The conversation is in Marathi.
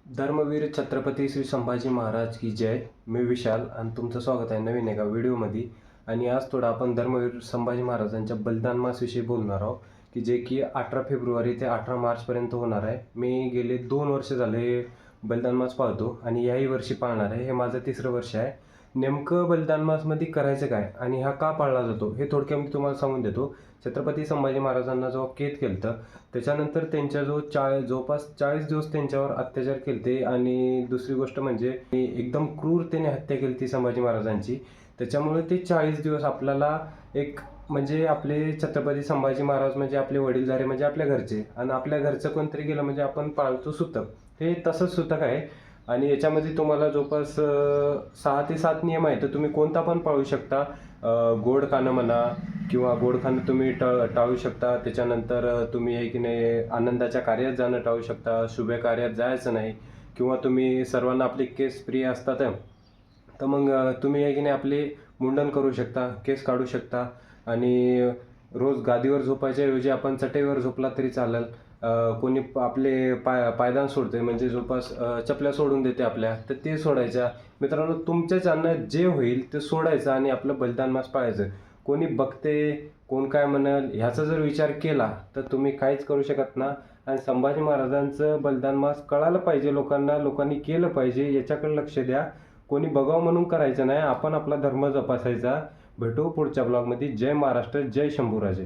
धर्मवीर छत्रपती श्री संभाजी महाराज की जय. मी विशाल आणि तुमचं स्वागत आहे नवीन एका व्हिडिओमध्ये. आणि आज थोडं आपण धर्मवीर संभाजी महाराजांच्या बलिदान मासविषयी बोलणार आहोत, की जे की 18 फेब्रुवारी ते 18 मार्चपर्यंत होणार आहे. मी गेले 2 वर्ष झाले बलिदान मास पाळतो आणि याही वर्षी पाळणार आहे. हे माझं 3रं वर्ष आहे. नेमकं बलिदान मासमध्ये करायचं काय आणि हा का पाळला जातो हे थोडक्यात मी तुम्हाला सांगून देतो. छत्रपती संभाजी महाराजांना जेव्हा कैद केलं त्याच्यानंतर त्यांच्या जवळपास 40 दिवस त्यांच्यावर अत्याचार केलते आणि दुसरी गोष्ट म्हणजे एकदम क्रूरतेने हत्या केली संभाजी महाराजांची. त्याच्यामुळे ते 40 दिवस आपल्याला एक म्हणजे आपले छत्रपती संभाजी महाराज म्हणजे आपले वडीलधारे म्हणजे आपल्या घरचे, आणि आपल्या घरचं कोणतरी गेलं म्हणजे आपण पाळतो सुतक. हे तसंच सुतक आहे. आणि याच्यामध्ये तुम्हाला जवळपास 6 ते 7 नियम आहेत. तर तुम्ही कोणता पण पाळू शकता. गोड खाणं म्हणा किंवा गोड खाणं तुम्ही टाळू शकता. त्याच्यानंतर तुम्ही आहे की नाही आनंदाच्या कार्यात जाणं टाळू शकता. शुभ कार्यात जायचं नाही. किंवा तुम्ही सर्वांना आपले केस प्रिय असतात तर मग तुम्ही आहे की नाही आपले मुंडन करू शकता, केस काढू शकता. आणि रोज गादीवर झोपायच्या ऐवजी आपण चटईवर झोपला तरी चालेल. कोणी आपले पायदान सोडते म्हणजे जवळपास चपल्या सोडून देते आपल्या, तर ते सोडायच्या. मित्रांनो, तुमच्याच्यानं जे होईल ते सोडायचं आणि आपलं बलिदान मास पाळायचं. कोणी बघते, कोण काय म्हणाल ह्याचा जर विचार केला तर तुम्ही काहीच करू शकत ना. आणि संभाजी महाराजांचं बलिदान मास कळालं पाहिजे लोकांना, लोकांनी केलं पाहिजे, याच्याकडे लक्ष द्या. कोणी बघावं म्हणून करायचं नाही, आपण आपला धर्म जपासायचा. भेटू पुढच्या ब्लॉगमध्ये. जय महाराष्ट्र, जय शंभूराजे.